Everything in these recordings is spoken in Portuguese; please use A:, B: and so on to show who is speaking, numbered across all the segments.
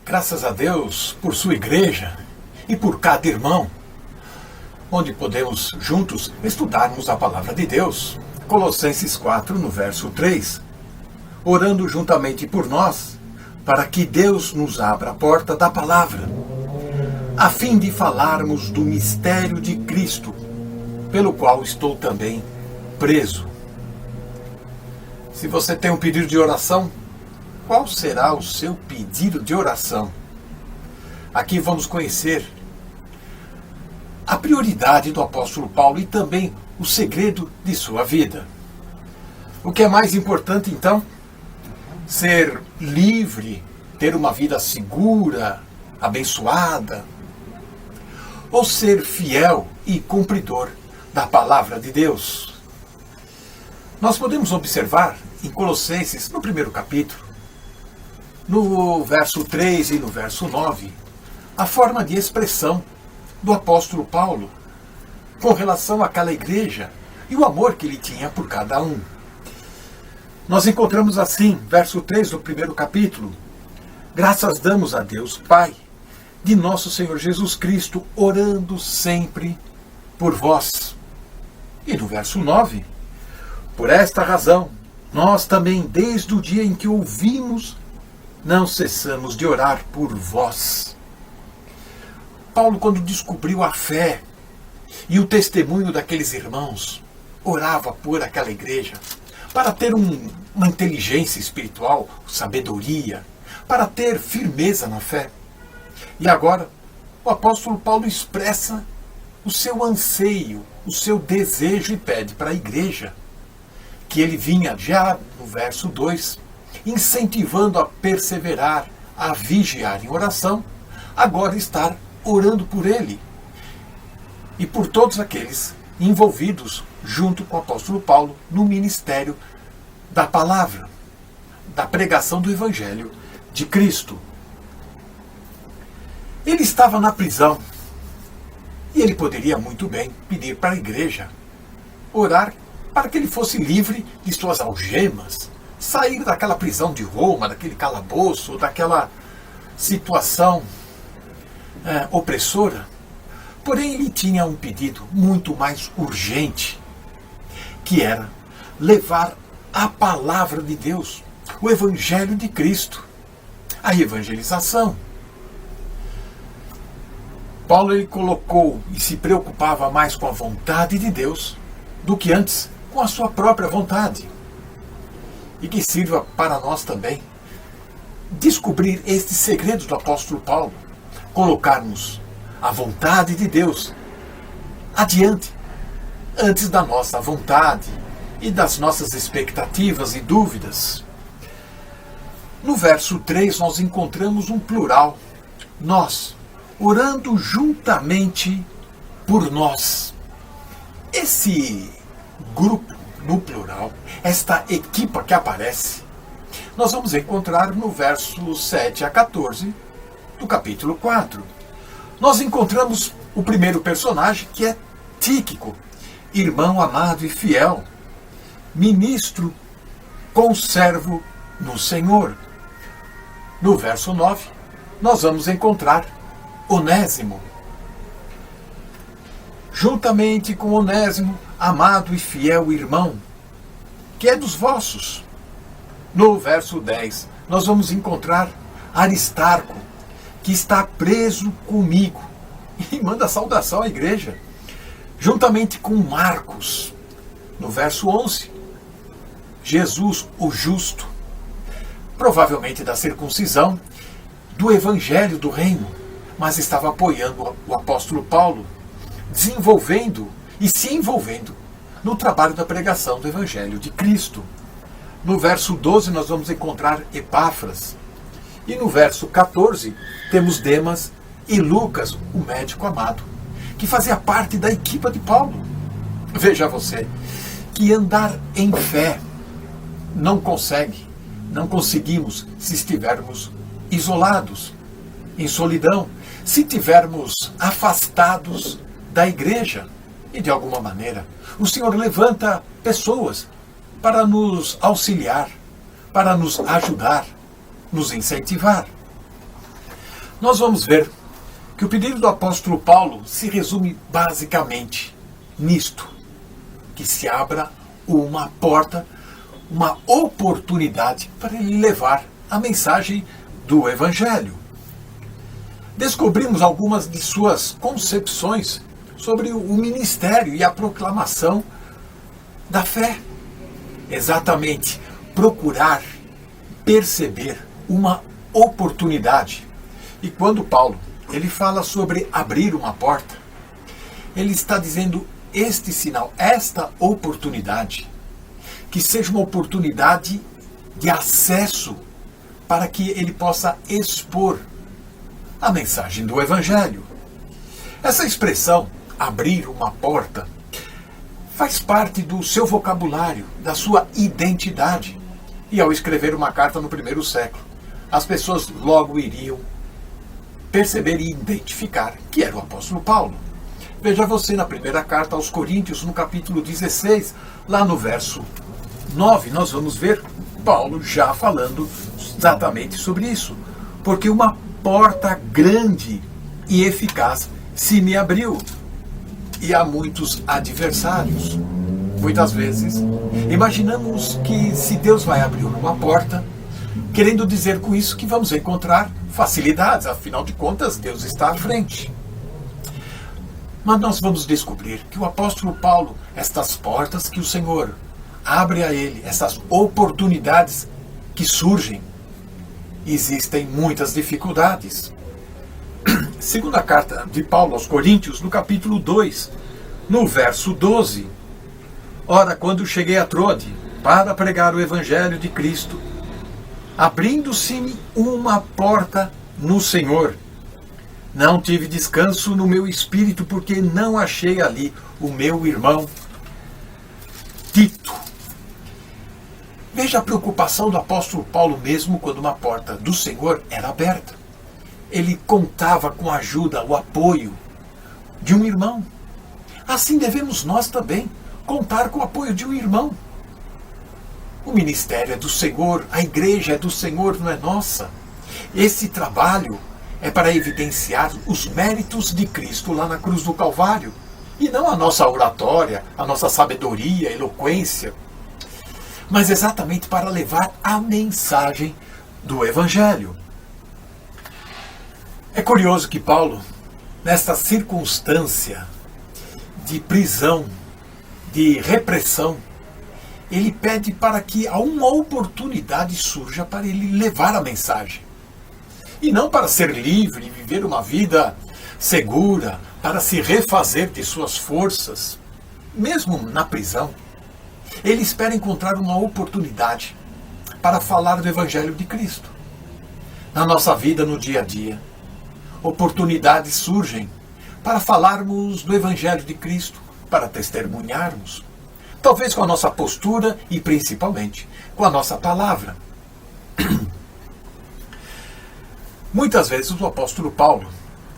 A: Graças a Deus por sua igreja e por cada irmão, onde podemos juntos estudarmos a palavra de Deus. Colossenses 4, no verso 3. Orando juntamente por nós, para que Deus nos abra a porta da palavra, a fim de falarmos do mistério de Cristo, pelo qual estou também preso. Se você tem um pedido de oração, qual será o seu pedido de oração? Aqui vamos conhecer a prioridade do apóstolo Paulo e também o segredo de sua vida. O que é mais importante, então? Ser livre, ter uma vida segura, abençoada, ou ser fiel e cumpridor da palavra de Deus? Nós podemos observar em Colossenses, no primeiro capítulo, no verso 3 e no verso 9, a forma de expressão do apóstolo Paulo com relação àquela igreja e o amor que ele tinha por cada um. Nós encontramos assim, verso 3 do primeiro capítulo: graças damos a Deus, Pai, de nosso Senhor Jesus Cristo, orando sempre por vós. E no verso 9, por esta razão, nós também, desde o dia em que ouvimos, não cessamos de orar por vós. Paulo, quando descobriu a fé e o testemunho daqueles irmãos, orava por aquela igreja, para ter uma inteligência espiritual, sabedoria, para ter firmeza na fé. E agora, o apóstolo Paulo expressa o seu anseio, o seu desejo e pede para a igreja, que ele vinha já no verso 2, incentivando a perseverar, a vigiar em oração, agora estar orando por ele e por todos aqueles envolvidos junto com o apóstolo Paulo no ministério da palavra, da pregação do Evangelho de Cristo. Ele estava na prisão e ele poderia muito bem pedir para a igreja orar para que ele fosse livre de suas algemas, sair daquela prisão de Roma, daquele calabouço, daquela situação opressora. Porém, ele tinha um pedido muito mais urgente, que era levar a palavra de Deus, o Evangelho de Cristo, a evangelização. Paulo, ele colocou e se preocupava mais com a vontade de Deus do que antes com a sua própria vontade. E que sirva para nós também descobrir estes segredos do apóstolo Paulo, colocarmos a vontade de Deus adiante, antes da nossa vontade e das nossas expectativas e dúvidas. No verso 3 nós encontramos um plural, nós, orando juntamente por nós. Esse grupo no plural, esta equipa que aparece, nós vamos encontrar no verso 7 a 14 do capítulo 4. Nós encontramos o primeiro personagem, que é Tíquico, irmão amado e fiel, ministro, conservo no Senhor. No verso 9, nós vamos encontrar Onésimo. Juntamente com Onésimo, amado e fiel irmão, que é dos vossos. No verso 10, nós vamos encontrar Aristarco, que está preso comigo, e manda saudação à igreja, juntamente com Marcos. No verso 11, Jesus, o justo, provavelmente da circuncisão, do evangelho do reino, mas estava apoiando o apóstolo Paulo, desenvolvendo e se envolvendo no trabalho da pregação do evangelho de Cristo. No verso 12 nós vamos encontrar Epáfras, e no verso 14 temos Demas e Lucas, o médico amado, que fazia parte da equipa de Paulo. Veja você, que andar em fé não conseguimos se estivermos isolados, em solidão, se estivermos afastados da igreja. E de alguma maneira, o Senhor levanta pessoas para nos auxiliar, para nos ajudar, nos incentivar. Nós vamos ver que o pedido do apóstolo Paulo se resume basicamente nisto: que se abra uma porta, uma oportunidade para ele levar a mensagem do Evangelho. Descobrimos algumas de suas concepções sobre o ministério e a proclamação da fé. Exatamente, procurar perceber uma oportunidade. E quando Paulo ele fala sobre abrir uma porta, ele está dizendo este sinal, esta oportunidade, que seja uma oportunidade de acesso para que ele possa expor a mensagem do Evangelho. Essa expressão, abrir uma porta, faz parte do seu vocabulário, da sua identidade. E ao escrever uma carta no primeiro século, as pessoas logo iriam perceber e identificar que era o apóstolo Paulo. Veja você na primeira carta aos Coríntios, no capítulo 16, lá no verso 9, nós vamos ver Paulo já falando exatamente sobre isso. Porque uma porta grande e eficaz se me abriu, e há muitos adversários. Muitas vezes imaginamos que se Deus vai abrir uma porta, querendo dizer com isso que vamos encontrar facilidades, afinal de contas Deus está à frente. Mas nós vamos descobrir que o apóstolo Paulo, estas portas que o Senhor abre a ele, essas oportunidades que surgem, existem muitas dificuldades. Segunda carta de Paulo aos Coríntios, no capítulo 2, no verso 12. Ora, quando cheguei a Trode para pregar o Evangelho de Cristo, abrindo-se-me uma porta no Senhor, não tive descanso no meu espírito, porque não achei ali o meu irmão Tito. Veja a preocupação do apóstolo Paulo mesmo quando uma porta do Senhor era aberta. Ele contava com a ajuda, o apoio de um irmão. Assim devemos nós também contar com o apoio de um irmão. O ministério é do Senhor, a igreja é do Senhor, não é nossa. Esse trabalho é para evidenciar os méritos de Cristo lá na cruz do Calvário, e não a nossa oratória, a nossa sabedoria, eloquência, mas exatamente para levar a mensagem do Evangelho. É curioso que Paulo, nesta circunstância de prisão, de repressão, ele pede para que uma oportunidade surja para ele levar a mensagem. E não para ser livre e viver uma vida segura, para se refazer de suas forças, mesmo na prisão. Ele espera encontrar uma oportunidade para falar do Evangelho de Cristo. Na nossa vida, no dia a dia, oportunidades surgem para falarmos do Evangelho de Cristo, para testemunharmos, talvez com a nossa postura e principalmente com a nossa palavra. Muitas vezes o apóstolo Paulo,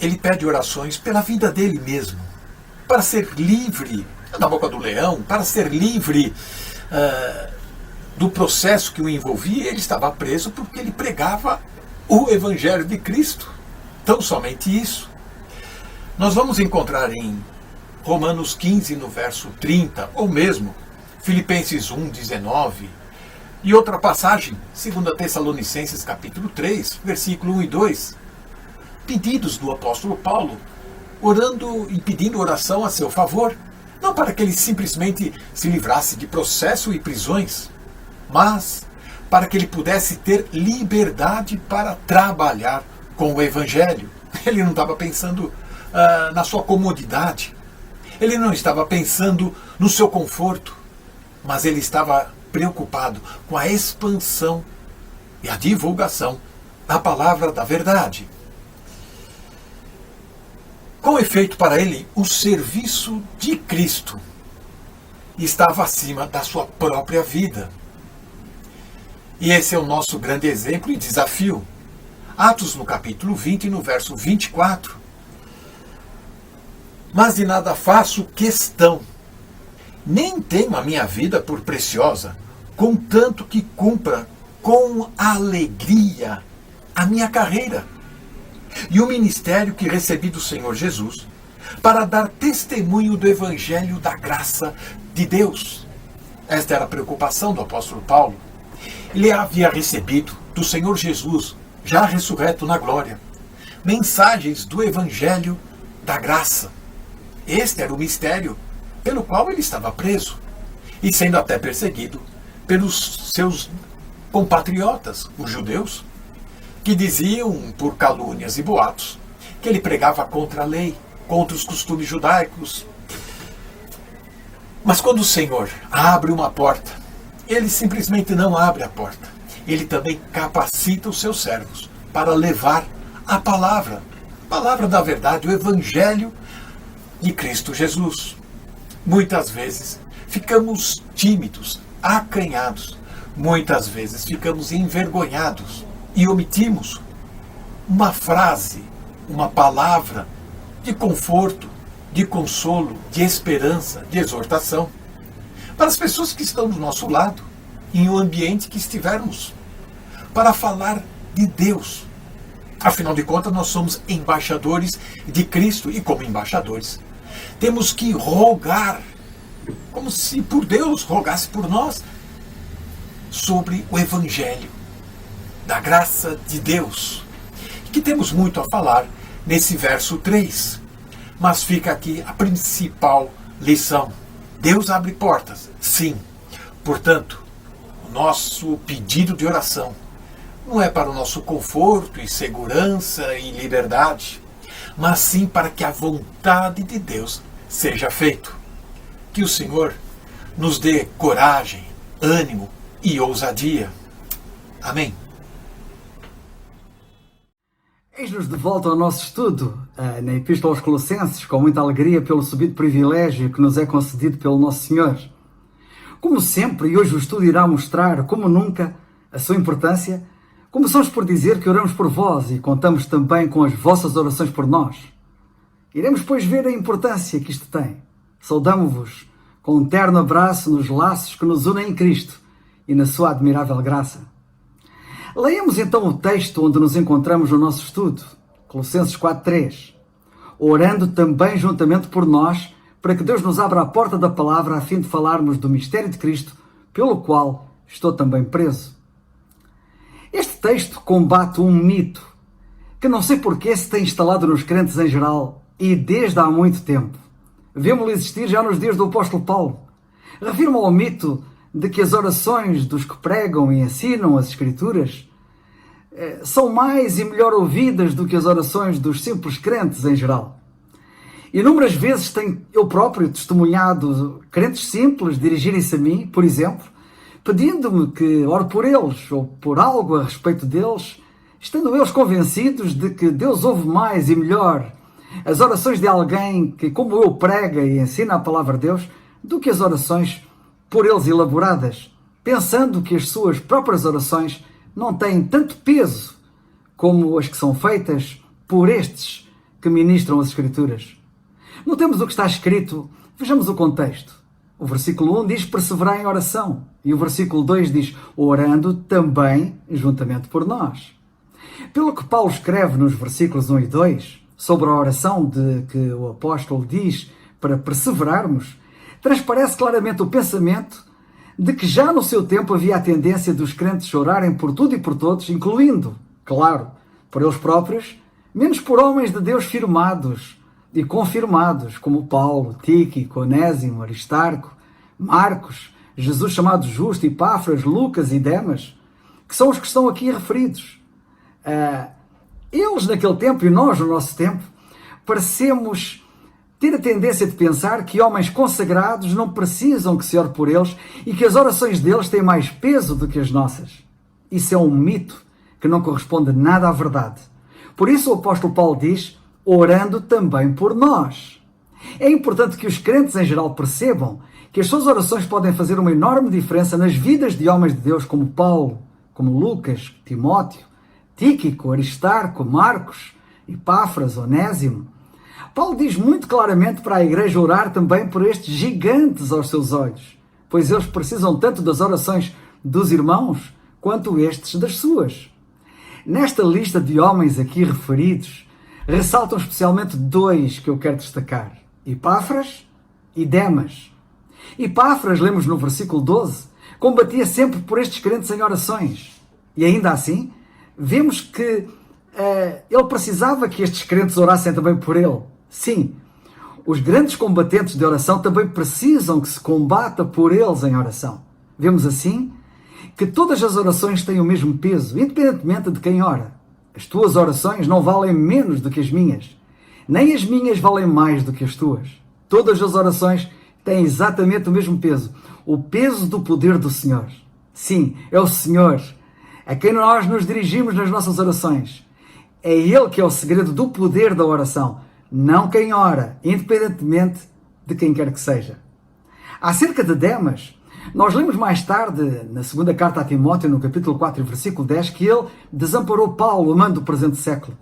A: ele pede orações pela vida dele mesmo, para ser livre da boca do leão, para ser livre do processo que o envolvia. Ele estava preso porque ele pregava o Evangelho de Cristo. Tão somente isso. Nós vamos encontrar em Romanos 15, no verso 30, ou mesmo Filipenses 1, 19, e outra passagem, 2 Tessalonicenses capítulo 3, versículo 1 e 2, pedidos do apóstolo Paulo, orando e pedindo oração a seu favor, não para que ele simplesmente se livrasse de processo e prisões, mas para que ele pudesse ter liberdade para trabalhar com o Evangelho. Ele não estava pensando na sua comodidade, ele não estava pensando no seu conforto, mas ele estava preocupado com a expansão e a divulgação da palavra da verdade. Com efeito, para ele, o serviço de Cristo estava acima da sua própria vida. E esse é o nosso grande exemplo e desafio. Atos no capítulo 20, no verso 24. Mas de nada faço questão, nem tenho a minha vida por preciosa, contanto que cumpra com alegria a minha carreira, e o ministério que recebi do Senhor Jesus para dar testemunho do Evangelho da graça de Deus. Esta era a preocupação do apóstolo Paulo. Ele havia recebido do Senhor Jesus, já ressurreto na glória, mensagens do Evangelho da graça. Este era o mistério pelo qual ele estava preso e sendo até perseguido pelos seus compatriotas, os judeus, que diziam, por calúnias e boatos, que ele pregava contra a lei, contra os costumes judaicos. Mas quando o Senhor abre uma porta, ele simplesmente não abre a porta. Ele também capacita os seus servos para levar a palavra da verdade, o Evangelho de Cristo Jesus. Muitas vezes ficamos tímidos, acanhados. Muitas vezes ficamos envergonhados e omitimos uma frase, uma palavra de conforto, de consolo, de esperança, de exortação para as pessoas que estão do nosso lado, em um ambiente que estivermos, para falar de Deus. Afinal de contas, nós somos embaixadores de Cristo e, como embaixadores, temos que rogar, como se por Deus rogasse por nós, sobre o Evangelho da graça de Deus, que temos muito a falar nesse verso 3. Mas fica aqui a principal lição. Deus abre portas, sim. Portanto, o nosso pedido de oração não é para o nosso conforto e segurança e liberdade, mas sim para que a vontade de Deus seja feita. Que o Senhor nos dê coragem, ânimo e ousadia. Amém.
B: Eis-nos de volta ao nosso estudo na Epístola aos Colossenses, com muita alegria pelo subido privilégio que nos é concedido pelo Nosso Senhor. Como sempre, e hoje o estudo irá mostrar, como nunca, a sua importância, começamos por dizer que oramos por vós e contamos também com as vossas orações por nós. Iremos, pois, ver a importância que isto tem. Saudamo-vos com um terno abraço nos laços que nos unem em Cristo e na sua admirável graça. Leiamos então o texto onde nos encontramos no nosso estudo, Colossenses 4:3. Orando também juntamente por nós, para que Deus nos abra a porta da palavra a fim de falarmos do mistério de Cristo, pelo qual estou também preso. Este texto combate um mito que não sei porquê se tem instalado nos crentes em geral e desde há muito tempo. Vemo-lo existir já nos dias do apóstolo Paulo. Refiro-me ao mito de que as orações dos que pregam e ensinam as Escrituras são mais e melhor ouvidas do que as orações dos simples crentes em geral. Inúmeras vezes tenho eu próprio testemunhado crentes simples dirigirem-se a mim, por exemplo, pedindo-me que ore por eles ou por algo a respeito deles, estando eles convencidos de que Deus ouve mais e melhor as orações de alguém que, como eu, prega e ensina a palavra de Deus, do que as orações por eles elaboradas, pensando que as suas próprias orações não têm tanto peso como as que são feitas por estes que ministram as Escrituras. Notemos o que está escrito, vejamos o contexto. O versículo 1 diz perseverar em oração e o versículo 2 diz orando também juntamente por nós. Pelo que Paulo escreve nos versículos 1 e 2 sobre a oração de que o apóstolo diz para perseverarmos, transparece claramente o pensamento de que já no seu tempo havia a tendência dos crentes orarem por tudo e por todos, incluindo, claro, por eles próprios, menos por homens de Deus firmados e confirmados, como Paulo, Tíquico, Onésimo, Aristarco, Marcos, Jesus chamado Justo, Epáfras, Lucas e Demas, que são os que estão aqui referidos. Eles naquele tempo e nós no nosso tempo parecemos ter a tendência de pensar que homens consagrados não precisam que se ore por eles e que as orações deles têm mais peso do que as nossas. Isso é um mito que não corresponde nada à verdade. Por isso o apóstolo Paulo diz, orando também por nós. É importante que os crentes em geral percebam que as suas orações podem fazer uma enorme diferença nas vidas de homens de Deus como Paulo, como Lucas, Timóteo, Tíquico, Aristarco, Marcos, Epáfras, Onésimo. Paulo diz muito claramente para a igreja orar também por estes gigantes aos seus olhos, pois eles precisam tanto das orações dos irmãos quanto estes das suas. Nesta lista de homens aqui referidos, ressaltam especialmente dois que eu quero destacar: Epáfras e Demas. Epáfras, lemos no versículo 12, combatia sempre por estes crentes em orações. E ainda assim, vemos que ele precisava que estes crentes orassem também por ele. Sim, os grandes combatentes de oração também precisam que se combata por eles em oração. Vemos assim que todas as orações têm o mesmo peso, independentemente de quem ora. As tuas orações não valem menos do que as minhas, nem as minhas valem mais do que as tuas. Todas as orações têm exatamente o mesmo peso, o peso do poder do Senhor. Sim, é o Senhor a quem nós nos dirigimos nas nossas orações. É Ele que é o segredo do poder da oração, não quem ora, independentemente de quem quer que seja. Acerca de Demas, nós lemos mais tarde, na segunda carta a Timóteo, no capítulo 4, versículo 10, que ele desamparou Paulo, amando o presente século.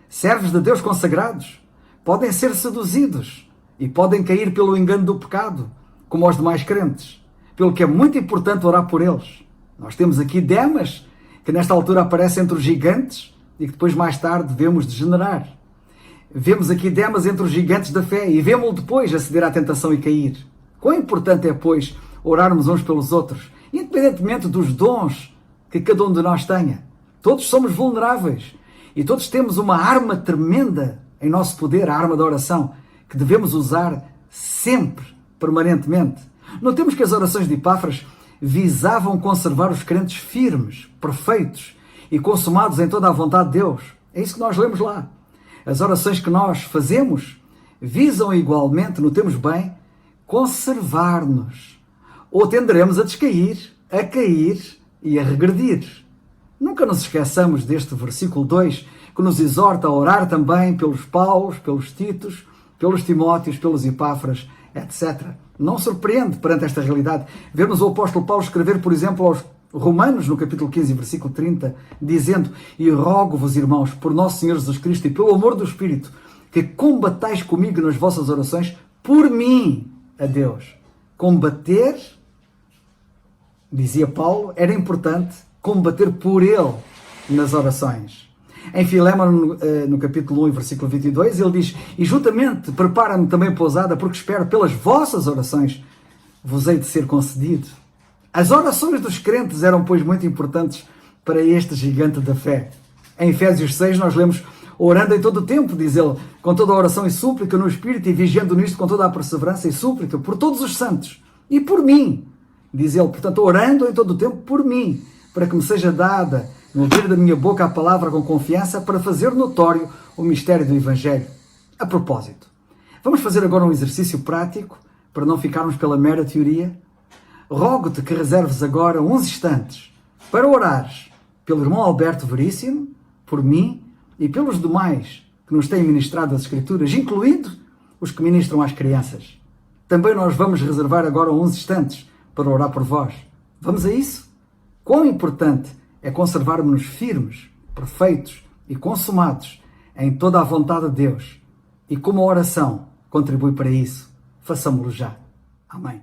B: Servos de Deus consagrados podem ser seduzidos e podem cair pelo engano do pecado, como os demais crentes, pelo que é muito importante orar por eles. Nós temos aqui Demas, que nesta altura aparece entre os gigantes e que depois mais tarde vemos degenerar. Vemos aqui Demas entre os gigantes da fé e vemos-lo depois aceder à tentação e cair. Quão importante é, pois, orarmos uns pelos outros, independentemente dos dons que cada um de nós tenha. Todos somos vulneráveis e todos temos uma arma tremenda em nosso poder, a arma da oração, que devemos usar sempre, permanentemente. Notemos que as orações de Epáfras visavam conservar os crentes firmes, perfeitos e consumados em toda a vontade de Deus. É isso que nós lemos lá. As orações que nós fazemos visam igualmente, notemos bem, conservar-nos. Ou tenderemos a descair, a cair e a regredir. Nunca nos esqueçamos deste versículo 2, que nos exorta a orar também pelos Paulos, pelos Titos, pelos Timóteos, pelos Epáfras, etc. Não surpreende perante esta realidade vermos o apóstolo Paulo escrever, por exemplo, aos Romanos, no capítulo 15, versículo 30, dizendo: e rogo-vos, irmãos, por nosso Senhor Jesus Cristo e pelo amor do Espírito, que combatais comigo nas vossas orações por mim a Deus. Combater, dizia Paulo, era importante combater por ele nas orações. Em Filémon, no capítulo 1, versículo 22, ele diz: e juntamente prepara-me também pousada, porque espero pelas vossas orações vos hei de ser concedido. As orações dos crentes eram, pois, muito importantes para este gigante da fé. Em Efésios 6 nós lemos: orando em todo o tempo, diz ele, com toda a oração e súplica no Espírito, e vigiando nisto com toda a perseverança e súplica por todos os santos e por mim, diz ele, portanto, orando em todo o tempo por mim, para que me seja dada no ouvir da minha boca a palavra com confiança, para fazer notório o mistério do Evangelho. A propósito, vamos fazer agora um exercício prático, para não ficarmos pela mera teoria. Rogo-te que reserves agora uns instantes para orares pelo irmão Alberto Veríssimo, por mim e pelos demais que nos têm ministrado as Escrituras, incluindo os que ministram às crianças. Também nós vamos reservar agora uns instantes para orar por vós. Vamos a isso? Quão importante é conservarmos-nos firmes, perfeitos e consumados em toda a vontade de Deus. E como a oração contribui para isso, façamo-lo já. Amém.